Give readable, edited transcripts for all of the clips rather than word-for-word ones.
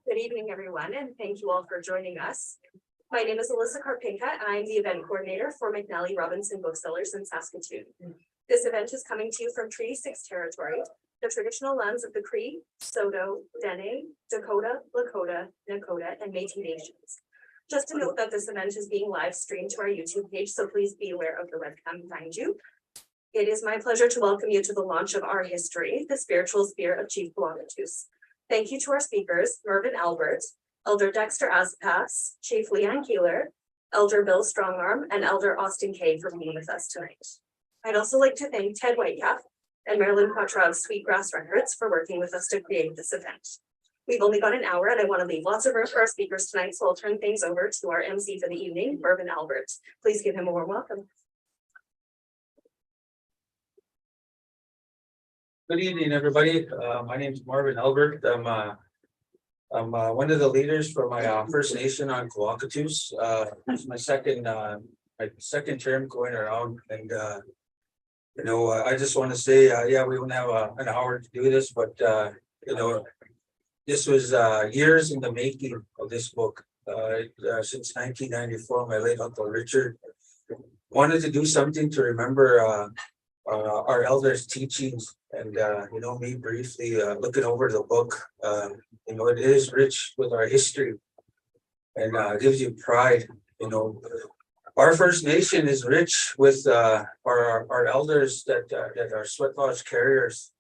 Good evening, everyone, and thank you all for joining us. My name is Alyssa Karpinka, and I'm the event coordinator for McNally Robinson Booksellers in Saskatoon. This event is coming to you from Treaty 6 territory, the traditional lands of the Cree, Saulteaux, Dene, Dakota, Lakota, Nakota, and Métis nations. Just to note that this event is being live streamed to our YouTube page, so please be aware of the webcam behind you. It is my pleasure to welcome you to the launch of our history, the spiritual spear of Chief Kawacatoose. Thank you to our speakers, Mervyn Albert, Elder Dexter Asapace, Chief Lee-Anne Kehler, Elder Bill Strongarm, and Elder Austin Kay for being with us tonight. I'd also like to thank Ted Whitecalf and Marilyn Quattra of Sweetgrass Records for working with us to create this event. We've only got an hour and I want to leave lots of room for our speakers tonight, so I'll turn things over to our MC for the evening, Mervyn Albert. Please give him a warm welcome. Good evening, everybody. My name is Marvin Albert. I'm one of the leaders for my First Nation on Kawacatoose. It's my second term going around, and I just want to say, we won't have an hour to do this, but this was years in the making of this book. Since 1994, my late Uncle Richard wanted to do something to remember our elders' teachings, and me briefly looking over the book. It is rich with our history, and gives you pride. Our First Nation is rich with our elders that are sweat lodge carriers,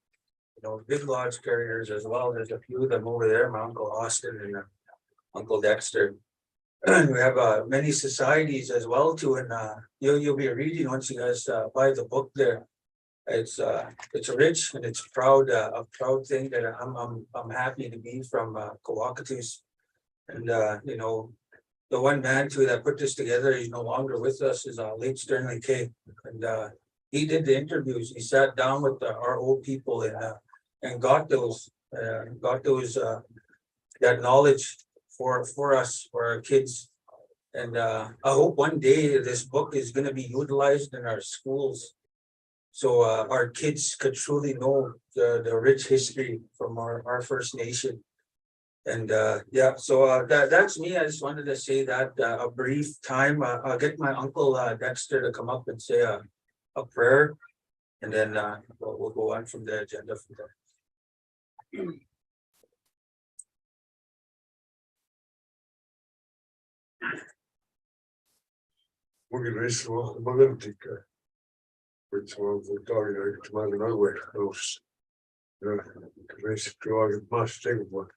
big lodge carriers as well. There's a few of them over there, my Uncle Austin and Uncle Dexter. And we have many societies as well too, and you'll be reading once you guys buy the book there. It's rich and it's proud, a proud thing that I'm happy to be from Kawacatoose. And the one man too that put this together, he's no longer with us, is late Sterling K. And he did the interviews. He sat down with our old people and got that knowledge for us, for our kids. And I hope one day this book is going to be utilized in our schools, so our kids could truly know the rich history from our First Nation. And so that's me. I just wanted to say that a brief time. I'll get my Uncle Dexter to come up and say a prayer, and then we'll go on from the agenda from there. Which was the target to my house. Race to must take one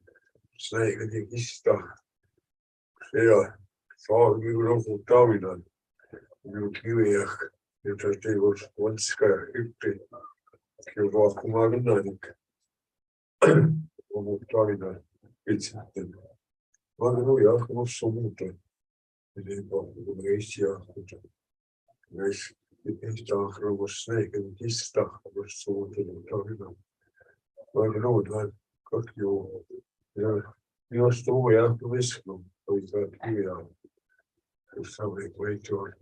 snake and you stuff. Yeah, so we were over Tommy done. You it was one square 50. You walk on the night. Over Tommy done. It's happened. Well, we are so good. The race here. Race. Die dag was snake and this dag was so to maar dan kort je stoel ja gewist so is dat hier so we wait to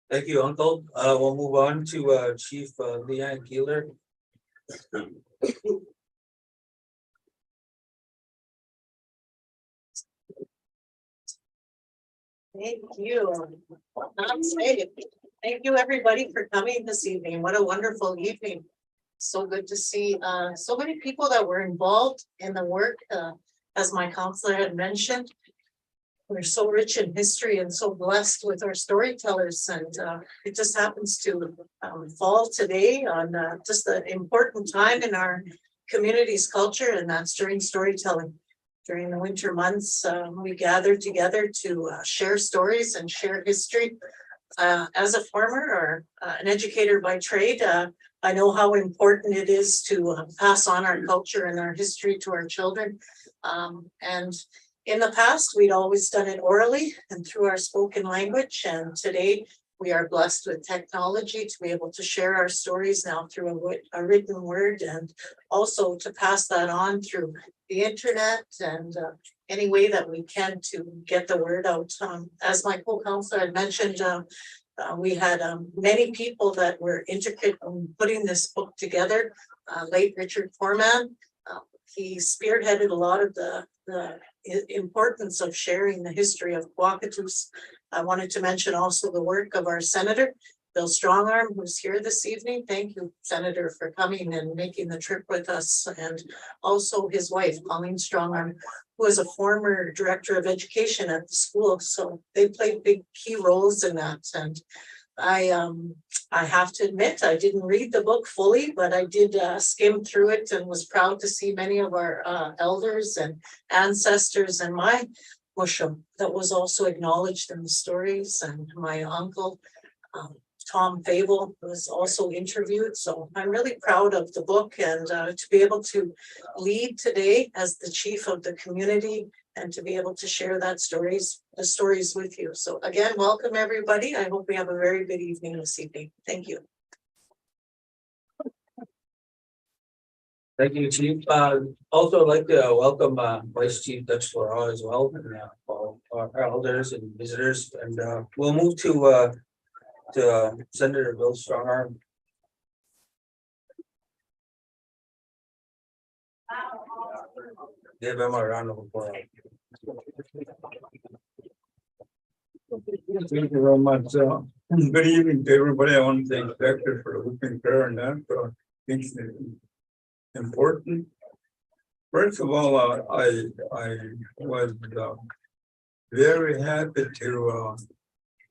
Thank you, Uncle. We'll move on to Chief Lee-Anne Kehler. Thank you. Thank you, everybody, for coming this evening. What a wonderful evening. So good to see so many people that were involved in the work. As my counselor had mentioned, we're so rich in history and so blessed with our storytellers. And it just happens to fall today on just an important time in our community's culture, and that's during storytelling. During the winter months, we gather together to share stories and share history. As a farmer or an educator by trade, I know how important it is to pass on our culture and our history to our children. And in the past, we'd always done it orally and through our spoken language. And today, we are blessed with technology to be able to share our stories now through a written word, and also to pass that on through the internet and any way that we can to get the word out. As my co-counselor had mentioned, We had many people that were intricate in putting this book together. Late Richard Foreman, he spearheaded a lot of the importance of sharing the history of Kawacatoose. I wanted to mention also the work of our Senator, Bill Strongarm, who's here this evening. Thank you, Senator, for coming and making the trip with us. And also his wife, Pauline Strongarm, who is a former director of education at the school. So they played big key roles in that. And I have to admit, I didn't read the book fully, but I did skim through it and was proud to see many of our elders and ancestors and my mushum that was also acknowledged in the stories. And my uncle, Tom Fable, was also interviewed. So I'm really proud of the book and to be able to lead today as the chief of the community and to be able to share the stories with you. So again, welcome everybody. I hope we have a very good evening this evening. Thank you. Thank you, Chief. Also I'd like to welcome Vice Chief Dexter as well, and all our elders and visitors. And we'll move to Senator Bill Strongarm. Give him a round of applause. Thank you very much. Good evening to everybody. I want to thank Dexter for the opening prayer and that. I think it's important. First of all, I was very happy to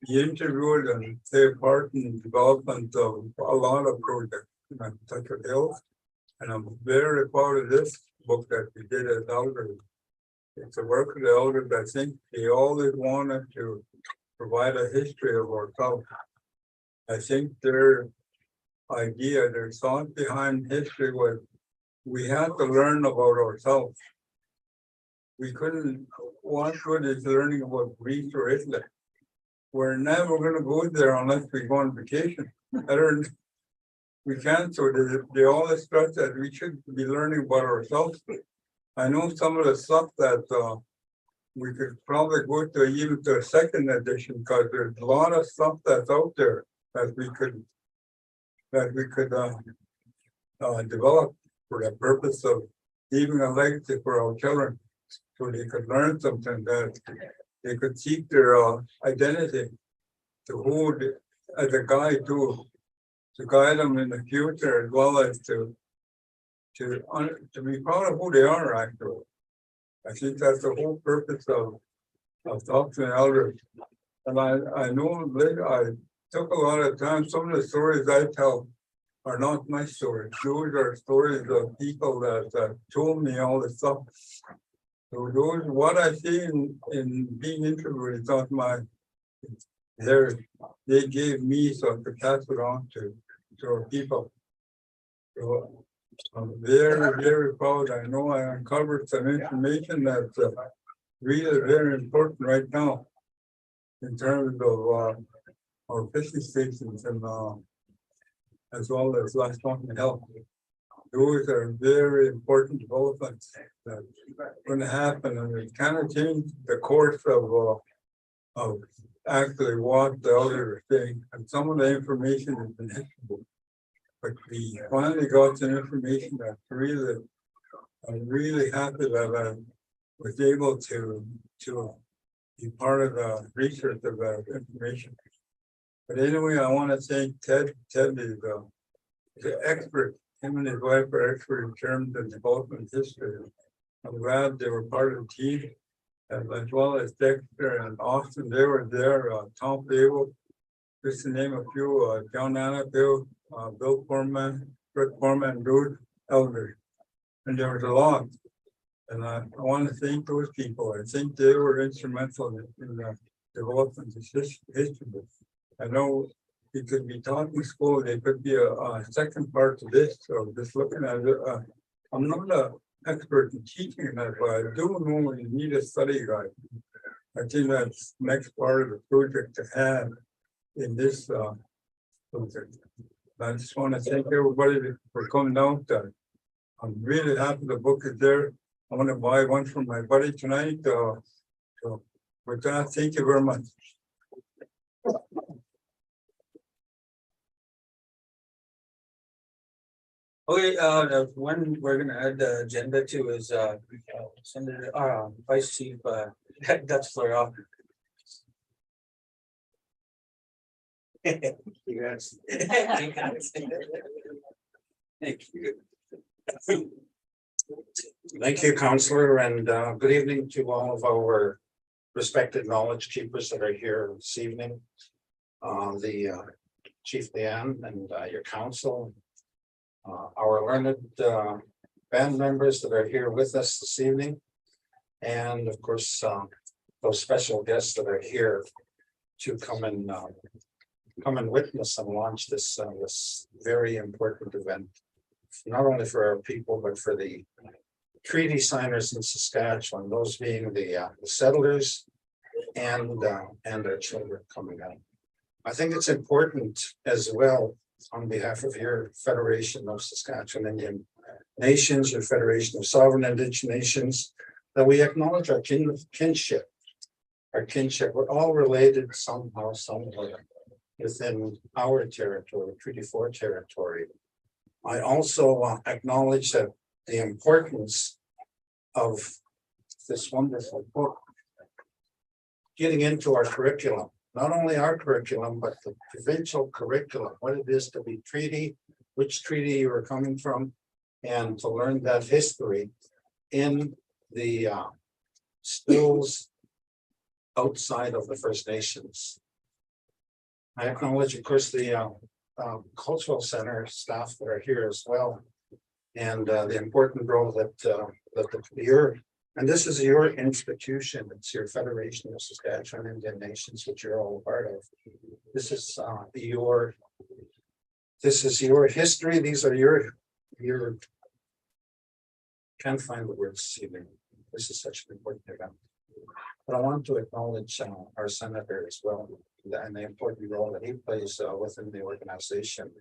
be interviewed and take part in the development of a lot of projects in Tucker Hills. And I'm very proud of this book that we did as elders. It's a work of the elders. I think they always wanted to provide a history of ourselves. I think their idea, their thought behind history was we had to learn about ourselves. We couldn't, what good is learning about Greece or Italy? We're never going to go there unless we go on vacation. We can't, so they always stress that we should be learning about ourselves. I know some of the stuff that we could probably go to even to a second edition because there's a lot of stuff that's out there that we could develop for the purpose of leaving a legacy for our children, so they could learn something that they could keep their identity to hold as a guide to guide them in the future, as well as to be proud of who they are. Actually, I think that's the whole purpose of talking to elders. And I know later I took a lot of time. Some of the stories I tell are not my stories. Those are stories of people that told me all this stuff. So those, what I see in being interviewed is not my. They gave me so to pass it on to our people. So I'm very, very proud. I know I uncovered some information that's really very important right now in terms of our fishing stations and as well as livestock health. Those are very important developments that are going to happen, and it kind of changed the course of actually what the elders are saying. And some of the information has been hidden. But we finally got some information that really, I'm really happy that I was able to be part of the research of that information. But anyway, I want to thank Ted. Ted is the expert. Him and his wife are expert in terms of development history. I'm glad they were part of the team, as well as Dexter and Austin. They were there. Tom Fable, just to name a few. John Annabelle, Bill Foreman, Rick Foreman, Bruce Elder, and there was a lot. And I want to thank those people. I think they were instrumental in the development of this history book. I know it could be taught in school. There could be a second part to this. So just looking at it, I'm not an expert in teaching that, but I do know you need a study guide. I think that's next part of the project to have in this project. I just want to thank everybody for coming out. I'm really happy the book is there. I want to buy one from my buddy tonight. So with that, thank you very much. Okay, the one we're gonna add the agenda to is, Senator, Vice Chief, Dexter Asapace. You guys. Thank you. Thank you, Counselor, and good evening to all of our respected knowledge keepers that are here this evening. The Chief Lee-Anne and your council, our learned band members that are here with us this evening, and of course, those special guests that are here to come and witness and launch this this very important event, not only for our people, but for the treaty signers in Saskatchewan, those being the settlers and our children coming out. I think it's important as well, on behalf of your Federation of Saskatchewan Indian Nations, your Federation of Sovereign Indigenous Nations, that we acknowledge our kinship. Our kinship, we're all related somehow, somewhere within our territory, Treaty 4 territory. I also acknowledge that the importance of this wonderful book getting into our curriculum, not only our curriculum, but the provincial curriculum, what it is to be treaty, which treaty you are coming from, and to learn that history in the schools outside of the First Nations. I acknowledge, of course, the cultural center staff that are here as well, and the important role that and this is your institution, it's your Federation of Saskatchewan Indian Nations, which you're all a part of. This is your history. These are your can't find the words even. This is such an important event. But I want to acknowledge our senator as well, and the important role that he plays within the organization.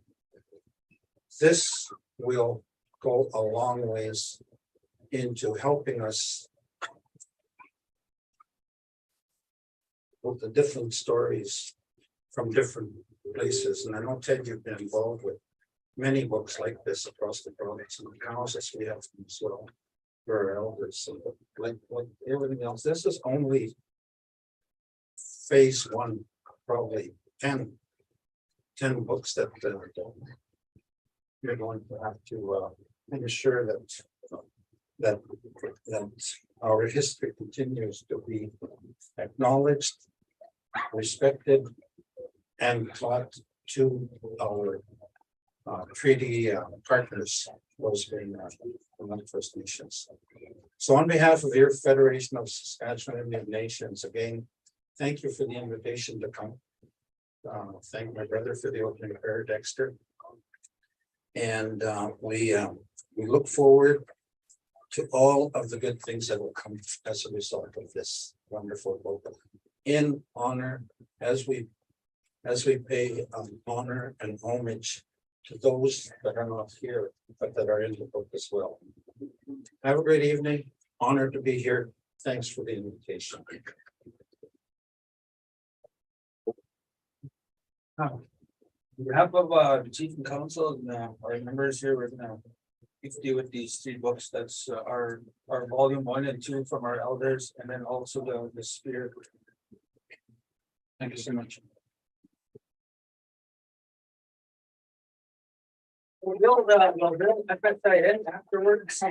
This will go a long ways into helping us with the different stories from different places. And I know, Ted, you've been involved with many books like this across the province, and the houses we have as well for our elders. So like everything else, this is only phase one, probably 10 books that you're going to have to ensure that our history continues to be acknowledged, respected, and taught to our treaty partners, those being among First Nations. So on behalf of your Federation of Saskatchewan Indian Nations, again, thank you for the invitation to come. Thank my brother for the opening prayer, Dexter. And we look forward to all of the good things that will come as a result of this wonderful book. In honor, as we pay honor and homage to those that are not here, but that are in the book as well. Have a great evening. Honored to be here. Thanks for the invitation. On behalf of the Chief and Council and our members here, we're gonna deal with these three books. That's our volume 1 and 2 from our elders, and then also the spirit. Thank you so much. We'll afterwards.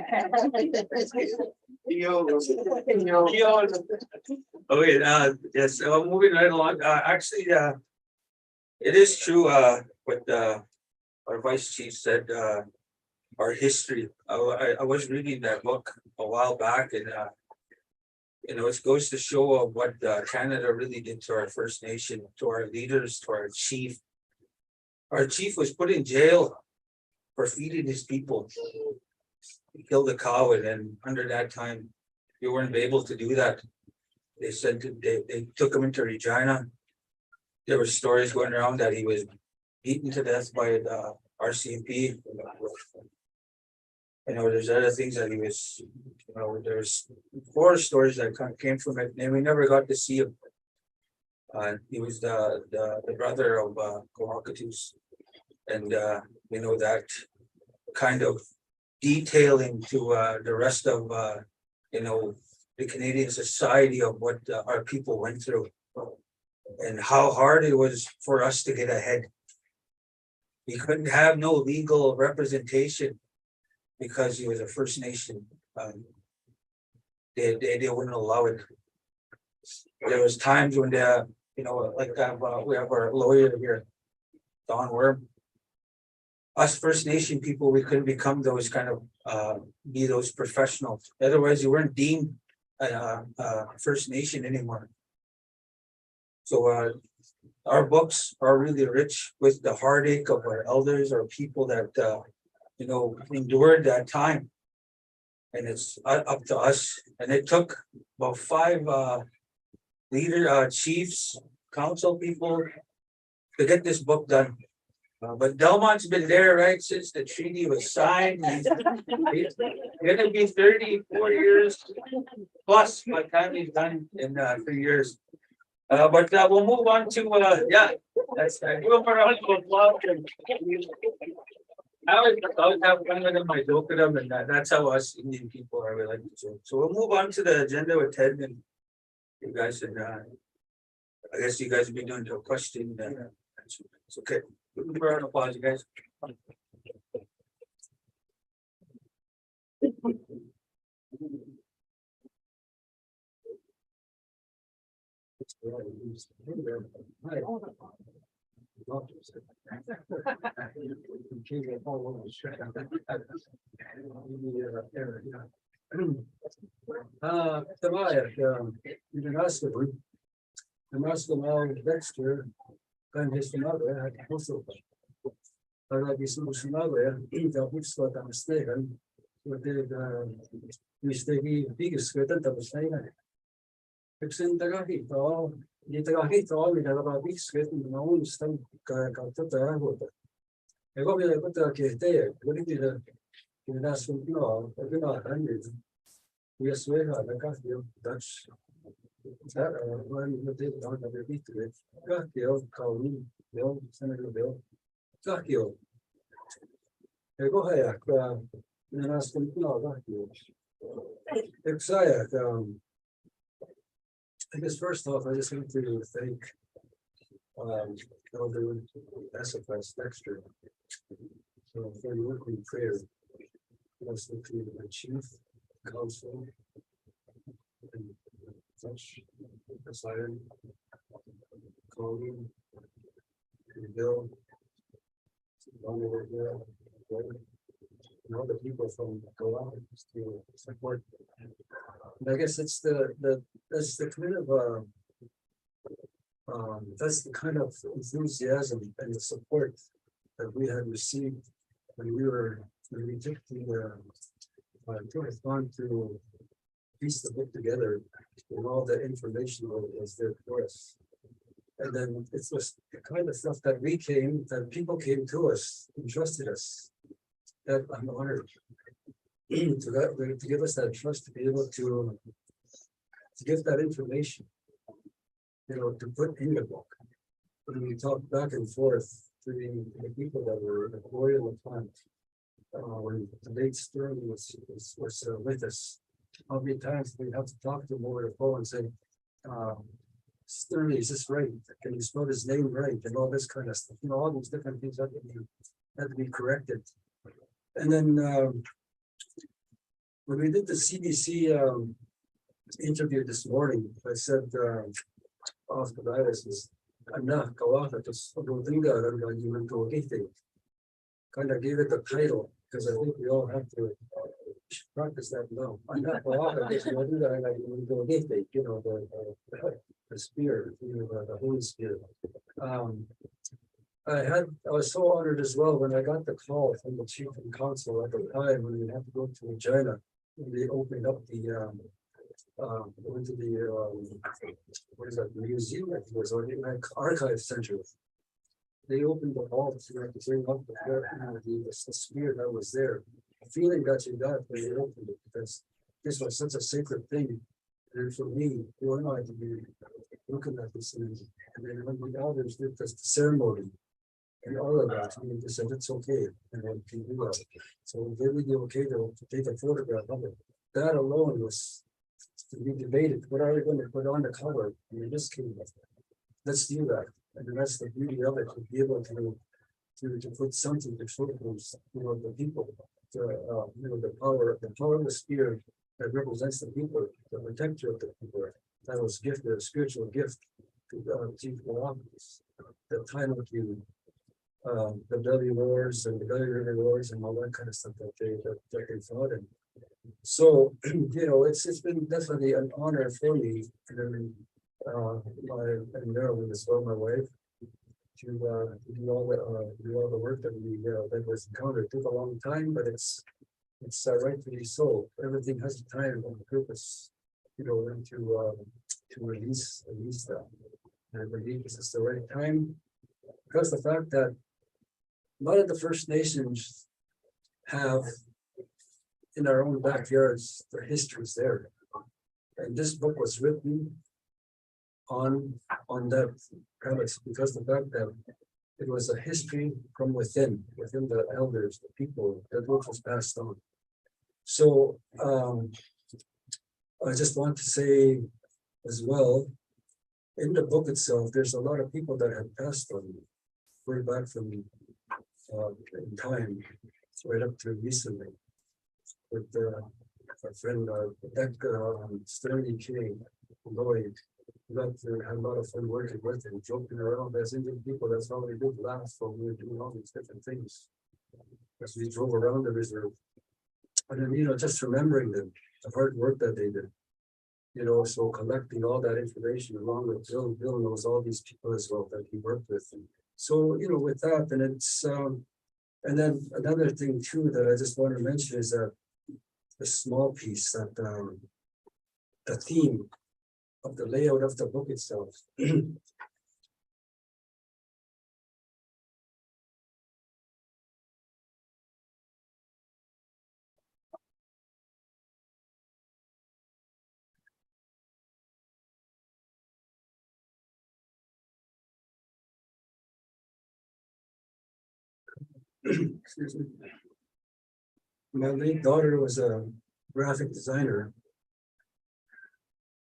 Okay, yes, moving right along, actually, it is true, what our Vice Chief said, our history. I was reading that book a while back, and it goes to show what Canada really did to our First Nation, to our leaders, to our chief. Our chief was put in jail for feeding his people. He killed a cow, and then under that time, you weren't able to do that. They took him into Regina. There were stories going around that he was beaten to death by the RCMP. There's other things that he was, there's 4 stories that came from it, and we never got to see him. He was the brother of Kawacatoose, and we know that kind of detailing to the rest of the Canadian society of what our people went through. And how hard it was for us to get ahead. We couldn't have no legal representation because he was a First Nation. They wouldn't allow it. There was times when we have our lawyer here, Don Worm. Us First Nation people, we couldn't become those kind of be those professionals. Otherwise, you weren't deemed First Nation anymore. So our books are really rich with the heartache of our elders, our people that endured that time. And it's up to us. And it took about 5 chiefs, council people to get this book done. But Delmont's been there, right, since the treaty was signed. And it's gonna be 34 years plus by the time he's done in 3 years. But we'll move on to that's give him a round of applause. I always have fun with them, I joke with them, and that's how us Indian people are, we like to joke. So we'll move on to the agenda with Ted and you guys, and I guess you guys will be doing a question. It's okay. Give him a round of applause, you guys. Dexter and his mother had also. Üks endaga hito, niitä hito, mitä tapaa viksket, niin mä unistan kautta tähän. Ja kun vielä kâ-kî-manitowakihtêyik, kun tässä on kyllä nyt. Ja Sueha, kahvio, Dutch. Kahvio, kauni, joo, sanella joo. Kahvio. Ja kohdalla, minä näsken kyllä kahvio. Yksi ajan, I guess first off, I just want to thank Elder Asapace Dexter for your work in prayer. Also to the chief, council, and such, Siren, Colleen, and Bill, and all the people from Collaborators to support. And I guess it's that's the kind of enthusiasm and the support that we had received when we took on to piece the book together and all the information that was there for us. And then it's just the kind of stuff that people came to us and trusted us. That I'm honored to give us that trust to be able to give that information, to put in the book. When we talk back and forth to the people that were employed in the plant, when the late Sterling was with us, how many times we have to talk to him over the phone and say, Sterling, is this right? Can you spell his name right? And all this kind of stuff. All these different things had to be corrected. And then when we did the CBC interview this morning, I said off the virus is Kawacatoose kind of gave it the title because I think we all have to practice that now. The spirit, the Holy Spirit. I was so honored as well when I got the call from the chief and council at the time when we had to go to Regina. When they opened up went to the what is that, museum, I think it was, or the archive center. They opened the hall to bring up the spirit that was there. The feeling that you got when they opened it, because this was such a sacred thing. And for me, you and I to be looking at this, and then when the elders did this ceremony, And all of that, we just said, it's okay, and then can do that. So we gave me the okay to take a photograph of it. That alone was to be debated, what are we going to put on the cover? I mean, this came up. Let's do that. And that's the beauty of it, to be able to put something to show those, the people, the power of the spirit that represents the people, the protector of the people. That was gifted, a spiritual gift to Chief Kawacatoose. The time of the Belly Wars and the Belly River Wars and all that kind of stuff that they fought in. So, it's been definitely an honor for me, and and Marilyn as well, my wife, to do all the work that that was encountered. It took a long time, but it's rightfully so. Everything has a time and a purpose, and to release that. And I believe this is the right time, because the fact that a lot of the First Nations have in our own backyards their histories there. And this book was written on that premise, because the fact that it was a history from within the elders, the people, that which was passed on. So I just want to say as well, in the book itself, there's a lot of people that have passed on way back from in time, right up to recently. With our friend Dexter Lloyd, we got to have a lot of fun working with him, joking around as Indian people. That's how we did laugh when we were doing all these different things as we drove around the reserve. And then, just remembering them, the hard work that they did. So collecting all that information along with Bill. Bill knows all these people as well that he worked with. And so, with that, and it's and then another thing too that I just want to mention is that the small piece that the theme of the layout of the book itself. Excuse me. My late daughter was a graphic designer,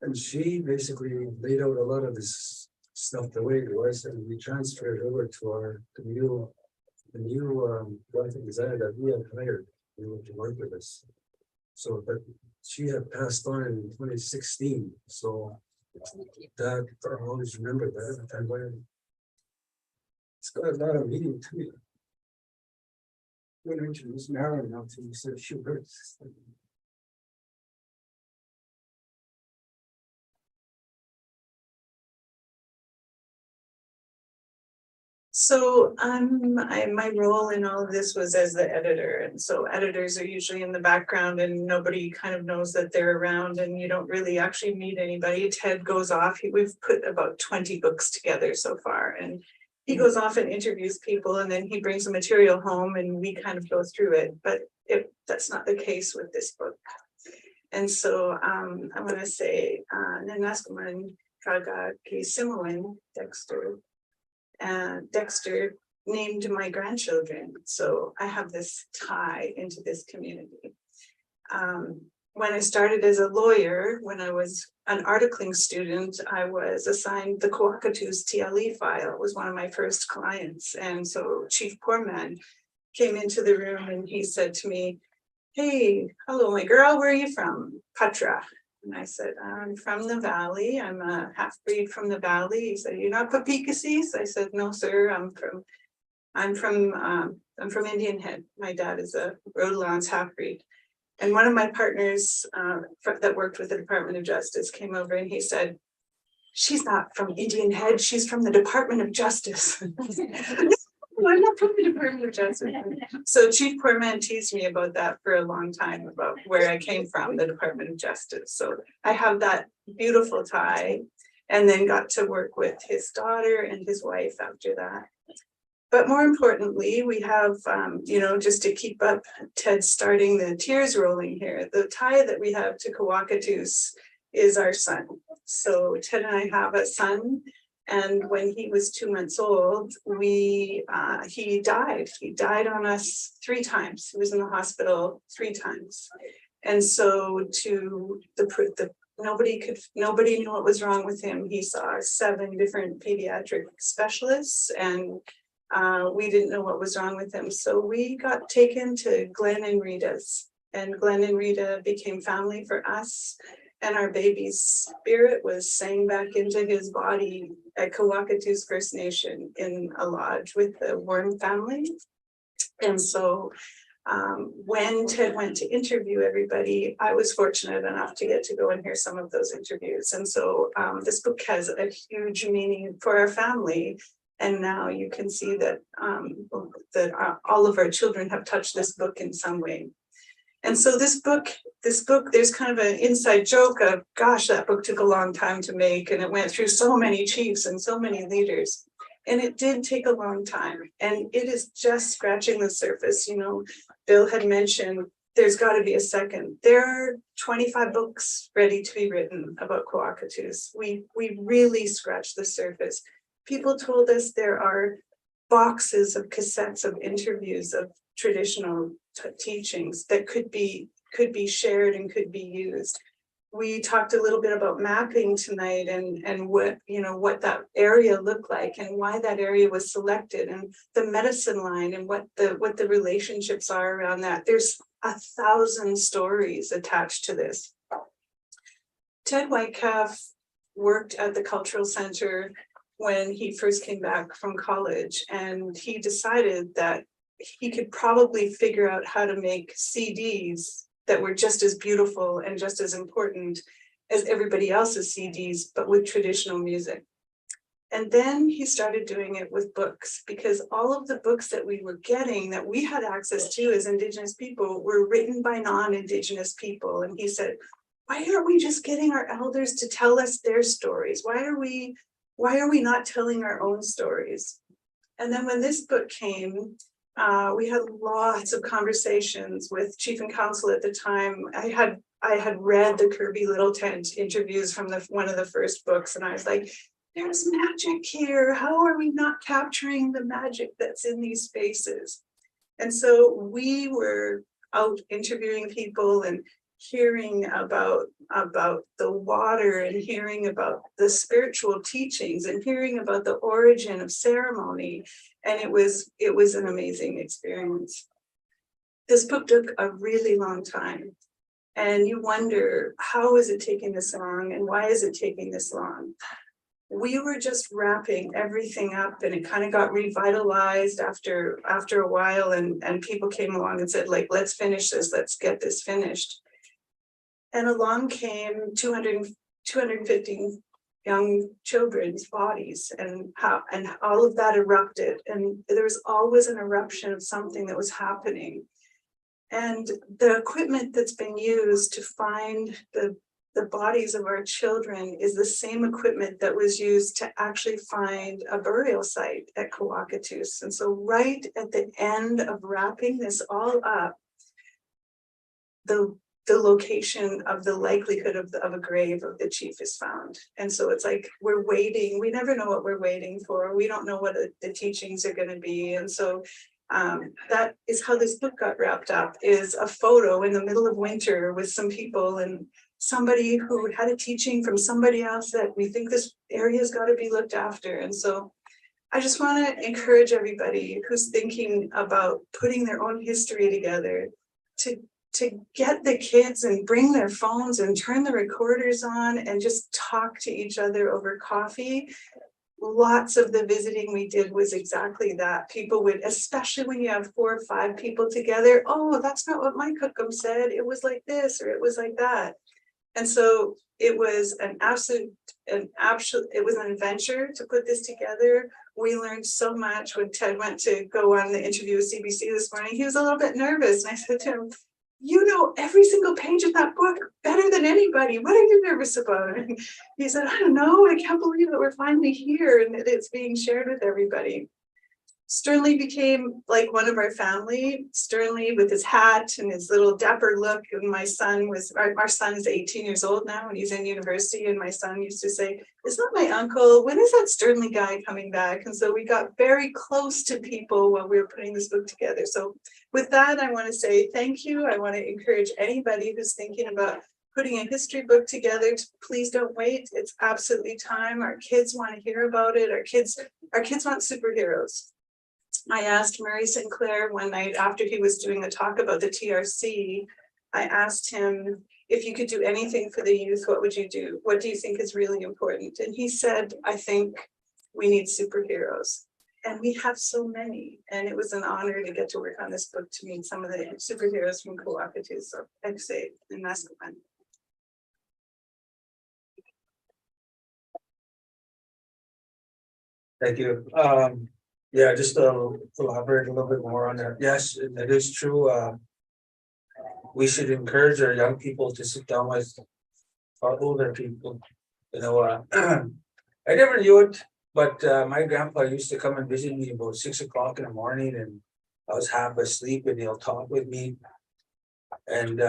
and she basically laid out a lot of this stuff the way it was, and we transferred over to the new graphic designer that we had hired to work with us. So, but she had passed on in 2016. So that I always remember that. And it's got a lot of meaning to me. When I introduced Marilyn now to me, said she works. So my role in all of this was as the editor, and so editors are usually in the background and nobody kind of knows that they're around, and you don't really actually meet anybody. Ted goes off. We've put about 20 books together so far, and he goes off and interviews people, and then he brings the material home and we kind of go through it. But that's not the case with this book. And so I'm going to say Nanaskaman kâ-kî-manitowakihtêyik, Dexter. Dexter named my grandchildren. So I have this tie into this community. When I started as a lawyer, when I was an articling student, I was assigned the Kawacatoose TLE file. It was one of my first clients. And so Chief Poorman came into the room and he said to me, "Hey, hello, my girl, where are you from?" "Patra." And I said, "I'm from the Valley. I'm a half-breed from the Valley." He said, "You're not Kawacatoose?" I said, "No, sir. I'm from Indian Head. My dad is a Rhode Island's half-breed." And one of my partners that worked with the Department of Justice came over and he said, "She's not from Indian Head. She's from the Department of Justice." "No, I'm not from the Department of Justice." So Chief Poorman teased me about that for a long time, about where I came from, the Department of Justice. So I have that beautiful tie, and then got to work with his daughter and his wife after that. But more importantly, we have, just to keep up Ted starting the tears rolling here, the tie that we have to Kawacatoose is our son. So Ted and I have a son, And when he was 2 months old, he died. He died on us 3 times. He was in the hospital 3 times. And so nobody knew what was wrong with him. He saw 7 different pediatric specialists, and we didn't know what was wrong with him. So we got taken to Glenn and Rita's, and Glenn and Rita became family for us. And our baby's spirit was sang back into his body at Kawacatoose First Nation in a lodge with the Worm family. And so when Ted went to interview everybody, I was fortunate enough to get to go and hear some of those interviews. And so this book has a huge meaning for our family. And now you can see that all of our children have touched this book in some way. And so this book, there's kind of an inside joke of, gosh, that book took a long time to make, and it went through so many chiefs and so many leaders. And it did take a long time, and it is just scratching the surface. You know, Bill had mentioned there's got to be a second. There are 25 books ready to be written about Kawacatoose. We really scratched the surface. People told us there are boxes of cassettes of interviews of traditional teachings that could be shared and could be used. We talked a little bit about mapping tonight and what that area looked like and why that area was selected, and the medicine line and what the relationships are around that. There's 1,000 stories attached to this. Ted Whitecalf worked at the Cultural Center when he first came back from college, and he decided that he could probably figure out how to make CDs that were just as beautiful and just as important as everybody else's CDs, but with traditional music. And then he started doing it with books, because all of the books that we were getting, that we had access to as Indigenous people, were written by non-Indigenous people. And he said, why aren't we just getting our elders to tell us their stories? Why are we not telling our own stories? And then when this book came, we had lots of conversations with Chief and Council at the time. I had read the Kirby Little Tent interviews from one of the first books, and I was like, there's magic here. How are we not capturing the magic that's in these spaces? And so we were out interviewing people and hearing about the water, and hearing about the spiritual teachings, and hearing about the origin of ceremony. And it was an amazing experience. This book took a really long time, and you wonder, how is it taking this long, and why is it taking this long? We were just wrapping everything up, and it kind of got revitalized after a while, and people came along and said, like, let's finish this, let's get this finished. And along came 250 young children's bodies, and all of that erupted, and there was always an eruption of something that was happening. And the equipment that's been used to find the bodies of our children is the same equipment that was used to actually find a burial site at Kawacatoose. And so right at the end of wrapping this all up, the location of the likelihood of a grave of the chief is found. And so it's like, we're waiting. We never know what we're waiting for. We don't know what the teachings are going to be. And so that is how this book got wrapped up, is a photo in the middle of winter with some people and somebody who had a teaching from somebody else that we think this area's got to be looked after. And so I just want to encourage everybody who's thinking about putting their own history together to get the kids and bring their phones and turn the recorders on and just talk to each other over coffee. Lots of the visiting we did was exactly that. People would, especially when you have 4 or 5 people together, oh, that's not what my cookum said. It was like this, or it was like that. And so it was an adventure to put this together. We learned so much. When Ted went to go on the interview with CBC this morning, he was a little bit nervous. And I said to him, you know every single page of that book better than anybody. What are you nervous about? And he said, I don't know. I can't believe that we're finally here and that it's being shared with everybody. Sternly became like one of our family. Sternly with his hat and his little dapper look. And my son was, our son is 18 years old now and he's in university. And my son used to say, "Is that my uncle? When is that Sternly guy coming back?" And so we got very close to people while we were putting this book together. So with that, I want to say thank you. I want to encourage anybody who's thinking about putting a history book together, please don't wait. It's absolutely time. Our kids want to hear about it. Our kids want superheroes. I asked Murray Sinclair one night after he was doing a talk about the TRC, I asked him, if you could do anything for the youth, what would you do? What do you think is really important? And he said, I think we need superheroes. And we have so many. And it was an honor to get to work on this book to meet some of the superheroes from Kawacatoose. So I'd say, and that's the one. Thank you. Yeah, just to elaborate a little bit more on that. Yes, it is true. We should encourage our young people to sit down with our older people. You know, I never knew it, but my grandpa used to come and visit me about 6 o'clock in the morning, and I was half asleep, and he'll talk with me. And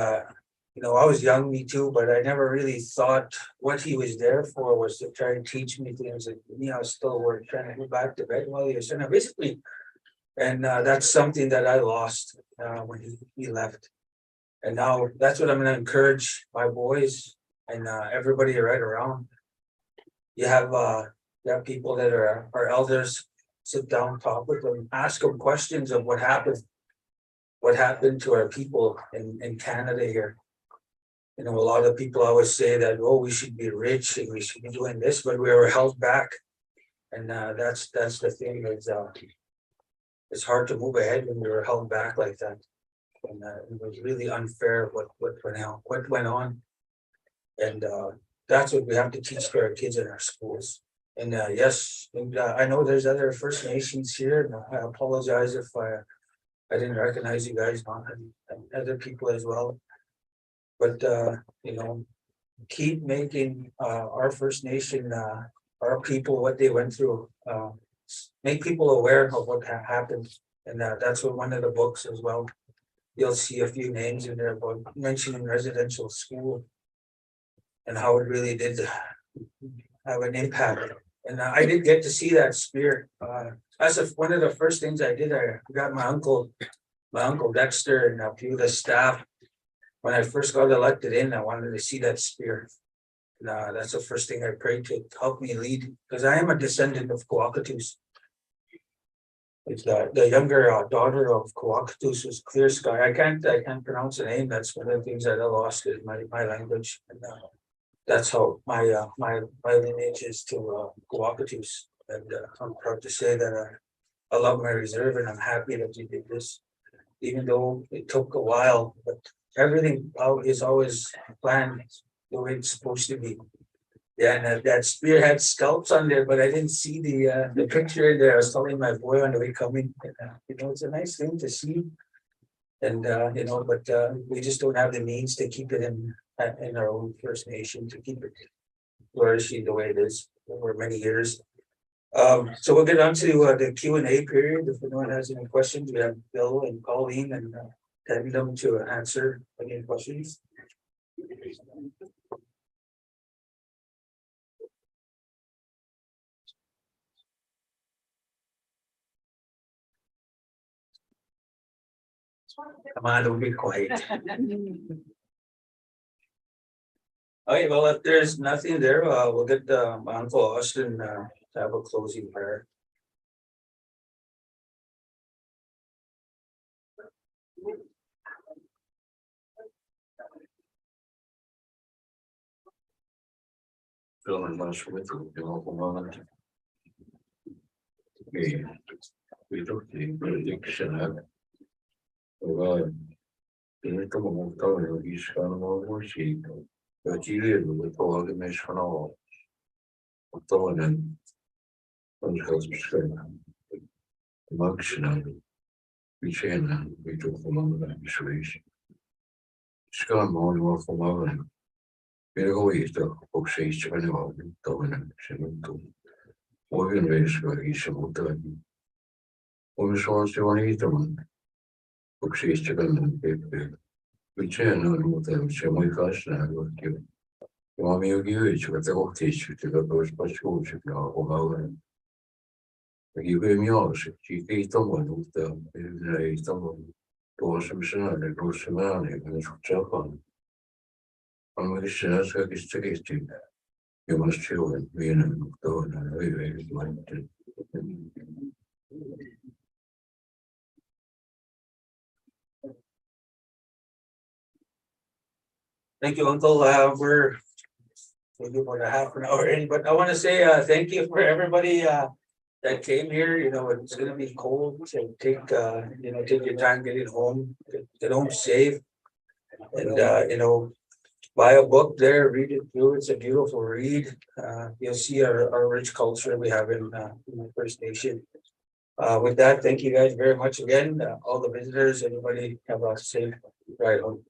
you know, I was young, me too, but I never really thought what he was there for was to try and teach me things that, you know, still were trying to go back to bed while he was trying to visit me. And that's something that I lost when he left. And now that's what I'm going to encourage my boys and everybody right around. You have people that are our elders, sit down, talk with them, ask them questions of what happened to our people in Canada here. You know, a lot of people always say that, oh, we should be rich and we should be doing this, but we were held back. And that's the thing is it's hard to move ahead when we were held back like that. And it was really unfair what went on. And that's what we have to teach to our kids in our schools. And yes, and I know there's other First Nations here, and I apologize if I didn't recognize you guys, and other people as well. But you know, keep making our First Nation, our people, what they went through, make people aware of what happened. And that's what one of the books as well. You'll see a few names in there about mentioning residential school and how it really did have an impact. And I did get to see that spirit. That's one of the first things I did. I got my uncle Dexter and a few of the staff. When I first got elected in, I wanted to see that spirit. And that's the first thing I prayed to help me lead, because I am a descendant of Kawacatoose. It's the younger daughter of Kawacatoose was Clear Sky. I can't pronounce the name. That's one of the things that I lost in my language. And that's how my lineage is to Kawacatoose. And I'm proud to say that I love my reserve, and I'm happy that you did this, even though it took a while. But everything is always planned the way it's supposed to be. Yeah, and that spear had scalps on there, but I didn't see the picture in there. I was telling my boy on the way coming. You know, it's a nice thing to see. And you know, but we just don't have the means to keep it in our own First Nation, to keep it flourishing the way it is over many years. So we'll get on to the Q&A period. If anyone has any questions, we have Bill and Colleen and having them to answer any questions. Come on, don't be quiet. Okay, well, if there's nothing there, we'll get my Uncle Austin to have a closing prayer. Fill in much with the local moment. We took the prediction of det kommer mot av iskan och musik. Jag gillar det på det mest från av. Och då den önskapsbeskrivning. Maxina. Vi känner vi tog för många beslut. Ska man vara för många. Vi går vidare och ses med någon då den ser ut. Och vi ska visa mot den. Konuşmasyon tamam. Bu şey çıkan bir şey anlamda bir şey muy karşına bakıyor. Ama yok çıkıyor çok teşvik ediyor. Başka uçuk ya o havalı. Gibeimiyoruz. Ki tamam da tamam. Doğuşmuşlar, doğuşmuşlar, ben çok çapan. Ama işte nasıl geçti. Yavaş çığlık, benim doğru, öyle Thank you, Uncle. We're maybe about a half an hour in, but I want to say thank you for everybody that came here. You know, it's gonna be cold, so take take your time getting home, get home safe. And buy a book there, read it through. It's a beautiful read. You'll see our rich culture we have in the First Nation. With that, thank you guys very much again. All the visitors, everybody have a safe ride home.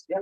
Yeah.